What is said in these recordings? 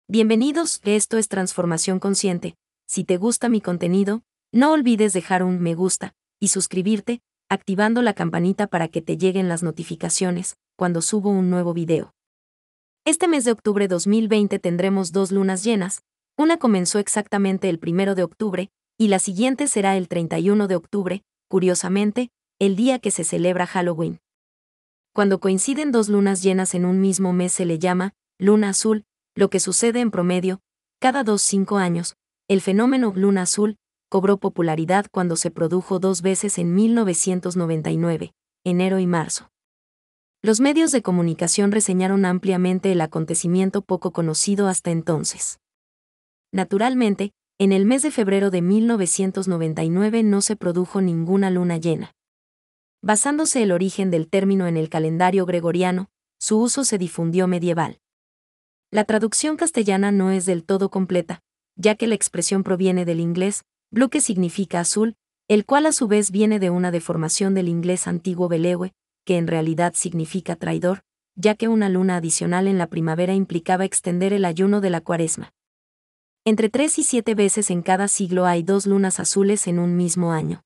Bienvenidos, esto es Transformación Consciente. Si te gusta mi contenido, no olvides dejar un me gusta y suscribirte, activando la campanita para que te lleguen las notificaciones cuando subo un nuevo video. Este mes de octubre 2020 tendremos dos lunas llenas, una comenzó exactamente el 1 de octubre y la siguiente será el 31 de octubre, curiosamente, el día que se celebra Halloween. Cuando coinciden dos lunas llenas en un mismo mes se le llama luna azul. Lo que sucede en promedio, cada 5 años, el fenómeno luna azul cobró popularidad cuando se produjo dos veces en 1999, enero y marzo. Los medios de comunicación reseñaron ampliamente el acontecimiento poco conocido hasta entonces. Naturalmente, en el mes de febrero de 1999 no se produjo ninguna luna llena. Basándose el origen del término en el calendario gregoriano, su uso se difundió medieval. La traducción castellana no es del todo completa, ya que la expresión proviene del inglés, blue que significa azul, el cual a su vez viene de una deformación del inglés antiguo belewe, que en realidad significa traidor, ya que una luna adicional en la primavera implicaba extender el ayuno de la cuaresma. Entre 3 y 7 veces en cada siglo hay dos lunas azules en un mismo año.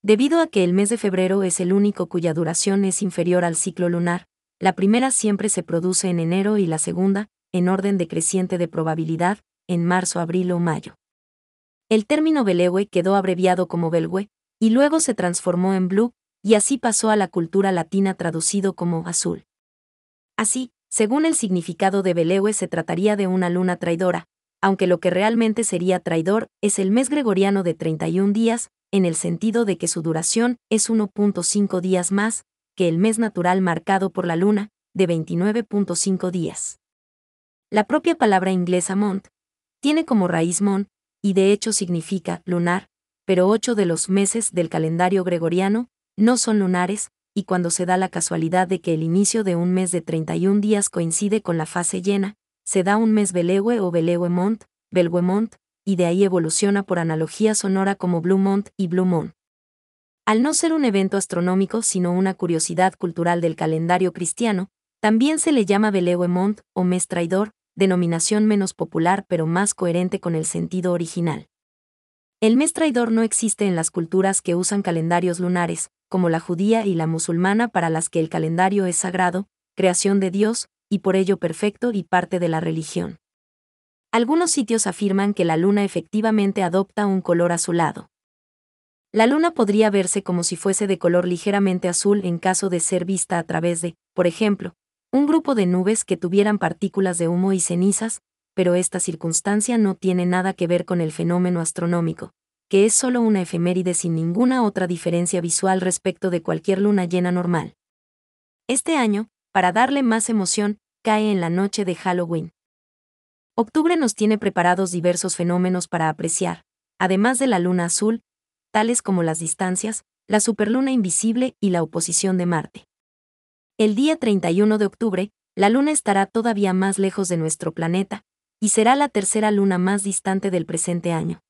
Debido a que el mes de febrero es el único cuya duración es inferior al ciclo lunar, la primera siempre se produce en enero y la segunda, en orden decreciente de probabilidad, en marzo, abril o mayo. El término belewe quedó abreviado como belwe, y luego se transformó en blue, y así pasó a la cultura latina traducido como azul. Así, según el significado de belewe se trataría de una luna traidora, aunque lo que realmente sería traidor es el mes gregoriano de 31 días, en el sentido de que su duración es 1.5 días más que el mes natural marcado por la luna, de 29.5 días. La propia palabra inglesa month tiene como raíz mon, y de hecho significa lunar, pero 8 de los meses del calendario gregoriano no son lunares, y cuando se da la casualidad de que el inicio de un mes de 31 días coincide con la fase llena, se da un mes belewe o belewe month, y de ahí evoluciona por analogía sonora como blue month y blue moon. Al no ser un evento astronómico sino una curiosidad cultural del calendario cristiano, también se le llama belewe month o mes traidor, denominación menos popular pero más coherente con el sentido original. El mes traidor no existe en las culturas que usan calendarios lunares, como la judía y la musulmana para las que el calendario es sagrado, creación de Dios, y por ello perfecto y parte de la religión. Algunos sitios afirman que la luna efectivamente adopta un color azulado. La luna podría verse como si fuese de color ligeramente azul en caso de ser vista a través de, por ejemplo, un grupo de nubes que tuvieran partículas de humo y cenizas, pero esta circunstancia no tiene nada que ver con el fenómeno astronómico, que es solo una efeméride sin ninguna otra diferencia visual respecto de cualquier luna llena normal. Este año, para darle más emoción, cae en la noche de Halloween. Octubre nos tiene preparados diversos fenómenos para apreciar, además de la luna azul, tales como las distancias, la superluna invisible y la oposición de Marte. El día 31 de octubre, la luna estará todavía más lejos de nuestro planeta, y será la tercera luna más distante del presente año.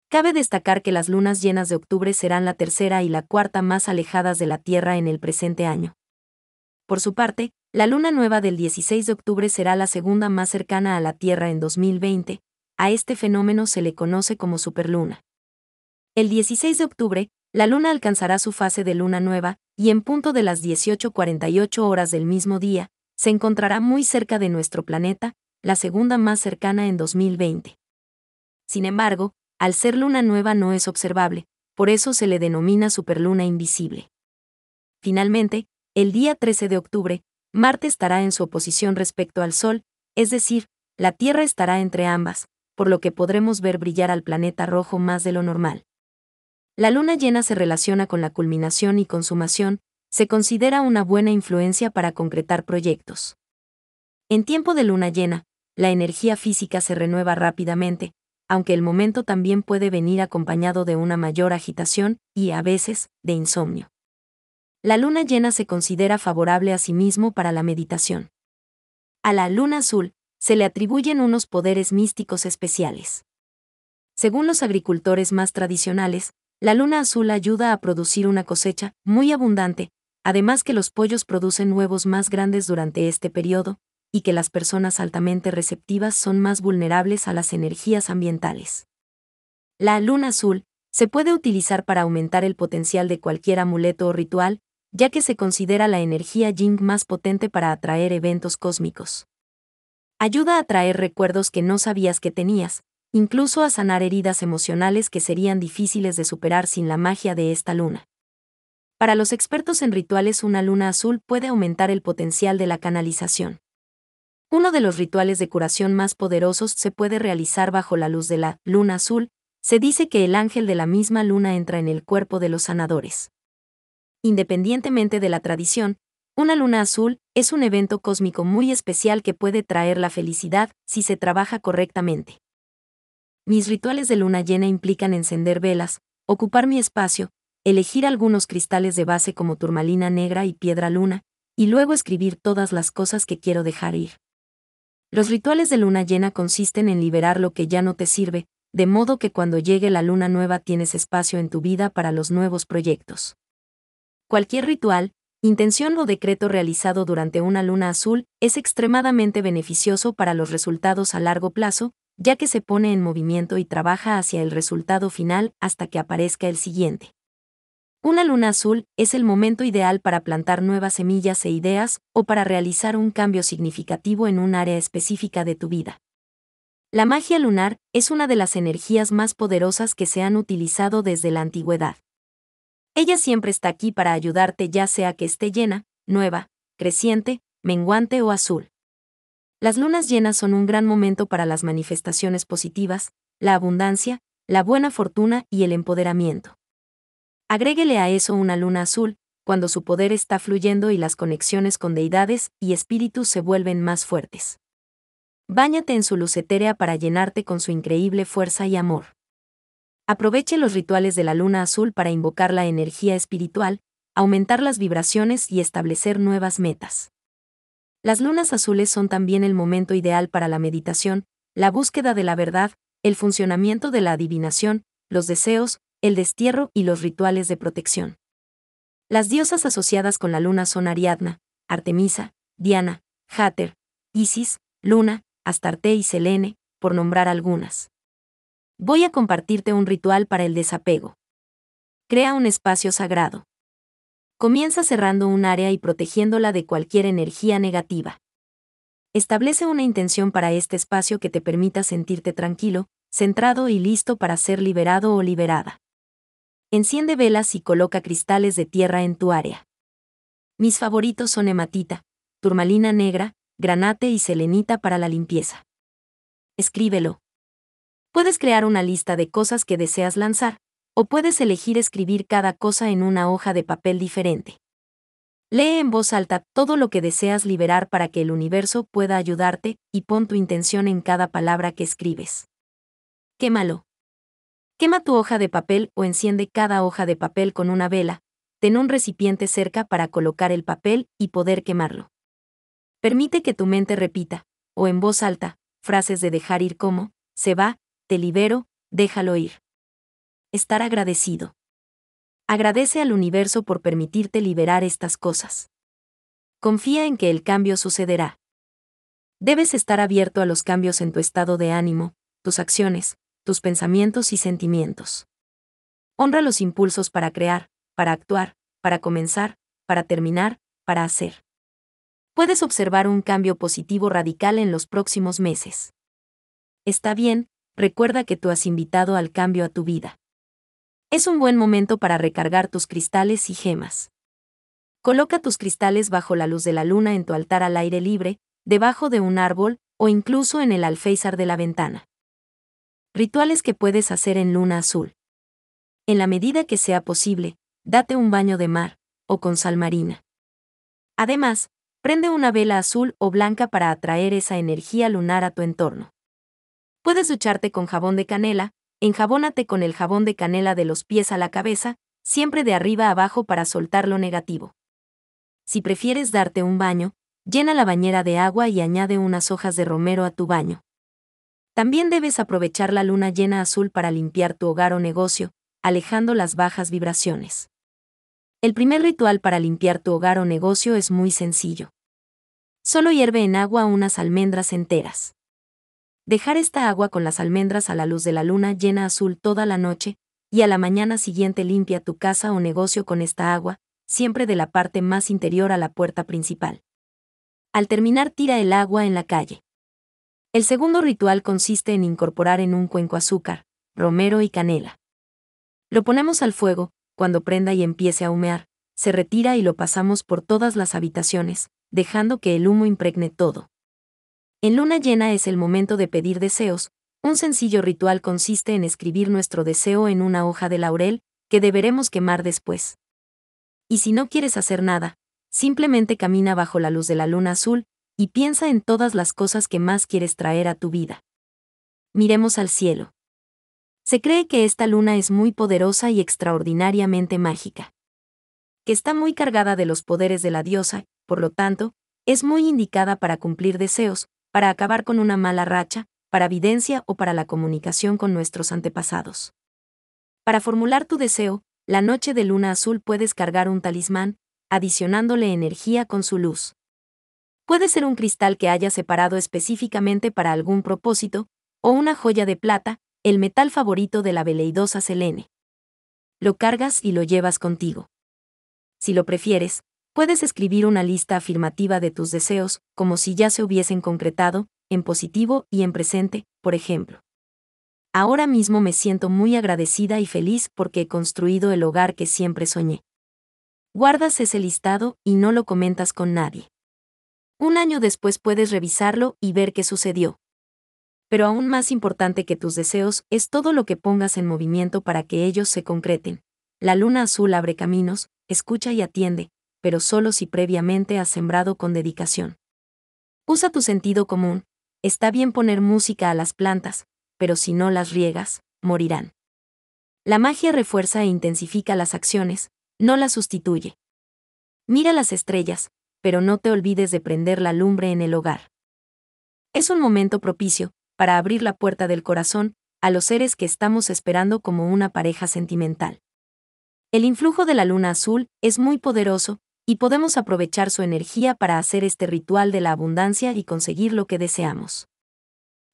Cabe destacar que las lunas llenas de octubre serán la tercera y la cuarta más alejadas de la Tierra en el presente año. Por su parte, la luna nueva del 16 de octubre será la segunda más cercana a la Tierra en 2020, a este fenómeno se le conoce como superluna. El 16 de octubre, la luna alcanzará su fase de luna nueva, y en punto de las 18:48 horas del mismo día, se encontrará muy cerca de nuestro planeta, la segunda más cercana en 2020. Sin embargo, al ser luna nueva no es observable, por eso se le denomina superluna invisible. Finalmente, el día 13 de octubre, Marte estará en su oposición respecto al Sol, es decir, la Tierra estará entre ambas, por lo que podremos ver brillar al planeta rojo más de lo normal. La luna llena se relaciona con la culminación y consumación, se considera una buena influencia para concretar proyectos. En tiempo de luna llena, la energía física se renueva rápidamente, aunque el momento también puede venir acompañado de una mayor agitación y, a veces, de insomnio. La luna llena se considera favorable a sí mismo para la meditación. A la luna azul, se le atribuyen unos poderes místicos especiales. Según los agricultores más tradicionales, la luna azul ayuda a producir una cosecha muy abundante, además que los pollos producen huevos más grandes durante este periodo, y que las personas altamente receptivas son más vulnerables a las energías ambientales. La luna azul se puede utilizar para aumentar el potencial de cualquier amuleto o ritual, ya que se considera la energía yin más potente para atraer eventos cósmicos. Ayuda a traer recuerdos que no sabías que tenías, incluso a sanar heridas emocionales que serían difíciles de superar sin la magia de esta luna. Para los expertos en rituales, una luna azul puede aumentar el potencial de la canalización. Uno de los rituales de curación más poderosos se puede realizar bajo la luz de la luna azul. Se dice que el ángel de la misma luna entra en el cuerpo de los sanadores. Independientemente de la tradición, una luna azul es un evento cósmico muy especial que puede traer la felicidad si se trabaja correctamente. Mis rituales de luna llena implican encender velas, ocupar mi espacio, elegir algunos cristales de base como turmalina negra y piedra luna, y luego escribir todas las cosas que quiero dejar ir. Los rituales de luna llena consisten en liberar lo que ya no te sirve, de modo que cuando llegue la luna nueva tienes espacio en tu vida para los nuevos proyectos. Cualquier ritual, intención o decreto realizado durante una luna azul es extremadamente beneficioso para los resultados a largo plazo, ya que se pone en movimiento y trabaja hacia el resultado final hasta que aparezca el siguiente. Una luna azul es el momento ideal para plantar nuevas semillas e ideas o para realizar un cambio significativo en un área específica de tu vida. La magia lunar es una de las energías más poderosas que se han utilizado desde la antigüedad. Ella siempre está aquí para ayudarte, ya sea que esté llena, nueva, creciente, menguante o azul. Las lunas llenas son un gran momento para las manifestaciones positivas, la abundancia, la buena fortuna y el empoderamiento. Agréguele a eso una luna azul, cuando su poder está fluyendo y las conexiones con deidades y espíritus se vuelven más fuertes. Báñate en su luz etérea para llenarte con su increíble fuerza y amor. Aproveche los rituales de la luna azul para invocar la energía espiritual, aumentar las vibraciones y establecer nuevas metas. Las lunas azules son también el momento ideal para la meditación, la búsqueda de la verdad, el funcionamiento de la adivinación, los deseos, el destierro y los rituales de protección. Las diosas asociadas con la luna son Ariadna, Artemisa, Diana, Hathor, Isis, Luna, Astarte y Selene, por nombrar algunas. Voy a compartirte un ritual para el desapego. Crea un espacio sagrado. Comienza cerrando un área y protegiéndola de cualquier energía negativa. Establece una intención para este espacio que te permita sentirte tranquilo, centrado y listo para ser liberado o liberada. Enciende velas y coloca cristales de tierra en tu área. Mis favoritos son hematita, turmalina negra, granate y selenita para la limpieza. Escríbelo. Puedes crear una lista de cosas que deseas lanzar, o puedes elegir escribir cada cosa en una hoja de papel diferente. Lee en voz alta todo lo que deseas liberar para que el universo pueda ayudarte y pon tu intención en cada palabra que escribes. Quémalo. Quema tu hoja de papel o enciende cada hoja de papel con una vela. Ten un recipiente cerca para colocar el papel y poder quemarlo. Permite que tu mente repita, o en voz alta, frases de dejar ir como, se va, te libero, déjalo ir. Estar agradecido. Agradece al universo por permitirte liberar estas cosas. Confía en que el cambio sucederá. Debes estar abierto a los cambios en tu estado de ánimo, tus acciones, tus pensamientos y sentimientos. Honra los impulsos para crear, para actuar, para comenzar, para terminar, para hacer. Puedes observar un cambio positivo radical en los próximos meses. Está bien, recuerda que tú has invitado al cambio a tu vida. Es un buen momento para recargar tus cristales y gemas. Coloca tus cristales bajo la luz de la luna en tu altar al aire libre, debajo de un árbol, o incluso en el alféizar de la ventana. Rituales que puedes hacer en luna azul. En la medida que sea posible, date un baño de mar, o con sal marina. Además, prende una vela azul o blanca para atraer esa energía lunar a tu entorno. Puedes ducharte con jabón de canela, enjabónate con el jabón de canela de los pies a la cabeza, siempre de arriba a abajo para soltar lo negativo. Si prefieres darte un baño, llena la bañera de agua y añade unas hojas de romero a tu baño. También debes aprovechar la luna llena azul para limpiar tu hogar o negocio, alejando las bajas vibraciones. El primer ritual para limpiar tu hogar o negocio es muy sencillo. Solo hierve en agua unas almendras enteras. Dejar esta agua con las almendras a la luz de la luna llena azul toda la noche, y a la mañana siguiente limpia tu casa o negocio con esta agua, siempre de la parte más interior a la puerta principal. Al terminar, tira el agua en la calle. El segundo ritual consiste en incorporar en un cuenco azúcar, romero y canela. Lo ponemos al fuego, cuando prenda y empiece a humear, se retira y lo pasamos por todas las habitaciones, dejando que el humo impregne todo. En luna llena es el momento de pedir deseos. Un sencillo ritual consiste en escribir nuestro deseo en una hoja de laurel, que deberemos quemar después. Y si no quieres hacer nada, simplemente camina bajo la luz de la luna azul, y piensa en todas las cosas que más quieres traer a tu vida. Miremos al cielo. Se cree que esta luna es muy poderosa y extraordinariamente mágica. Que está muy cargada de los poderes de la diosa, por lo tanto, es muy indicada para cumplir deseos, para acabar con una mala racha, para evidencia o para la comunicación con nuestros antepasados. Para formular tu deseo, la noche de luna azul puedes cargar un talismán, adicionándole energía con su luz. Puede ser un cristal que hayas separado específicamente para algún propósito, o una joya de plata, el metal favorito de la veleidosa Selene. Lo cargas y lo llevas contigo. Si lo prefieres, puedes escribir una lista afirmativa de tus deseos, como si ya se hubiesen concretado, en positivo y en presente, por ejemplo. Ahora mismo me siento muy agradecida y feliz porque he construido el hogar que siempre soñé. Guardas ese listado y no lo comentas con nadie. Un año después puedes revisarlo y ver qué sucedió. Pero aún más importante que tus deseos es todo lo que pongas en movimiento para que ellos se concreten. La luna azul abre caminos, escucha y atiende, pero solo si previamente has sembrado con dedicación. Usa tu sentido común. Está bien poner música a las plantas, pero si no las riegas, morirán. La magia refuerza e intensifica las acciones, no las sustituye. Mira las estrellas, pero no te olvides de prender la lumbre en el hogar. Es un momento propicio para abrir la puerta del corazón a los seres que estamos esperando como una pareja sentimental. El influjo de la luna azul es muy poderoso, y podemos aprovechar su energía para hacer este ritual de la abundancia y conseguir lo que deseamos.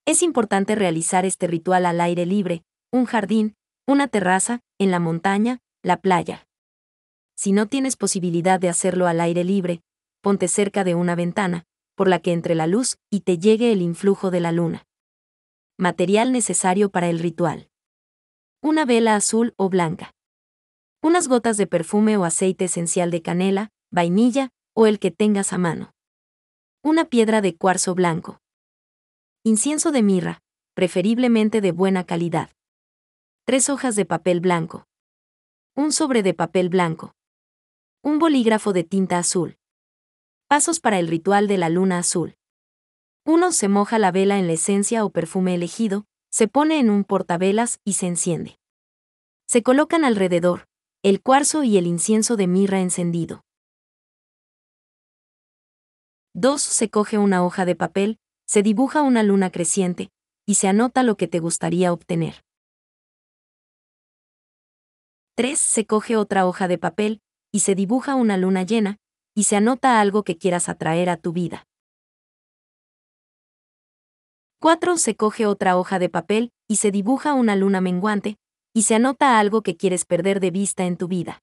Es importante realizar este ritual al aire libre, un jardín, una terraza, en la montaña, la playa. Si no tienes posibilidad de hacerlo al aire libre, ponte cerca de una ventana, por la que entre la luz y te llegue el influjo de la luna. Material necesario para el ritual: una vela azul o blanca, unas gotas de perfume o aceite esencial de canela, vainilla, o el que tengas a mano, una piedra de cuarzo blanco, incienso de mirra, preferiblemente de buena calidad, 3 hojas de papel blanco, un sobre de papel blanco, un bolígrafo de tinta azul. Pasos para el ritual de la luna azul. 1. Se moja la vela en la esencia o perfume elegido, se pone en un portavelas y se enciende. Se colocan alrededor el cuarzo y el incienso de mirra encendido. 2. Se coge una hoja de papel, se dibuja una luna creciente, y se anota lo que te gustaría obtener. 3. Se coge otra hoja de papel, y se dibuja una luna llena, y se anota algo que quieras atraer a tu vida. 4. Se coge otra hoja de papel, y se dibuja una luna menguante, y se anota algo que quieres perder de vista en tu vida.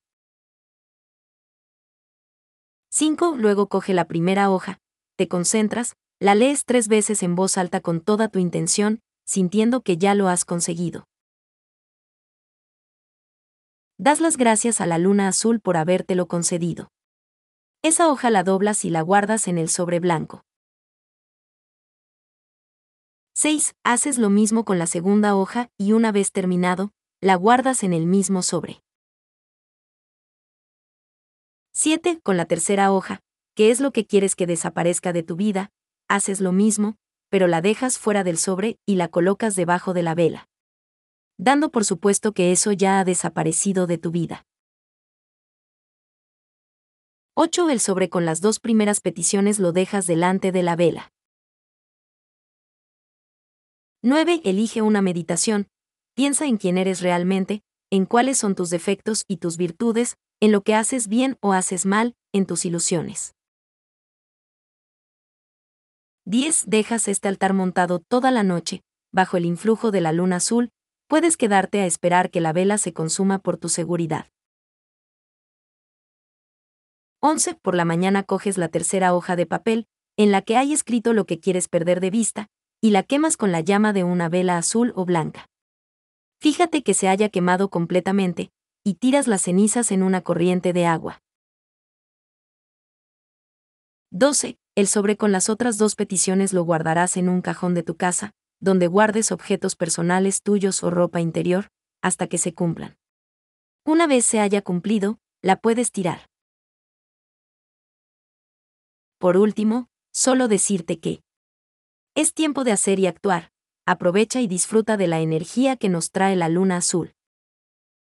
5. Luego coge la primera hoja, te concentras, la lees 3 veces en voz alta con toda tu intención, sintiendo que ya lo has conseguido. Das las gracias a la luna azul por habértelo concedido. Esa hoja la doblas y la guardas en el sobre blanco. 6. Haces lo mismo con la segunda hoja y una vez terminado, la guardas en el mismo sobre. 7. Con la tercera hoja, que es lo que quieres que desaparezca de tu vida, haces lo mismo, pero la dejas fuera del sobre y la colocas debajo de la vela, dando por supuesto que eso ya ha desaparecido de tu vida. 8. El sobre con las 2 primeras peticiones lo dejas delante de la vela. 9. Elige una meditación. Piensa en quién eres realmente, en cuáles son tus defectos y tus virtudes, en lo que haces bien o haces mal, en tus ilusiones. 10. Dejas este altar montado toda la noche, bajo el influjo de la luna azul, puedes quedarte a esperar que la vela se consuma por tu seguridad. 11. Por la mañana coges la tercera hoja de papel, en la que hay escrito lo que quieres perder de vista, y la quemas con la llama de una vela azul o blanca. Fíjate que se haya quemado completamente, y tiras las cenizas en una corriente de agua. 12. El sobre con las otras dos peticiones lo guardarás en un cajón de tu casa, donde guardes objetos personales tuyos o ropa interior, hasta que se cumplan. Una vez se haya cumplido, la puedes tirar. Por último, solo decirte que es tiempo de hacer y actuar. Aprovecha y disfruta de la energía que nos trae la luna azul.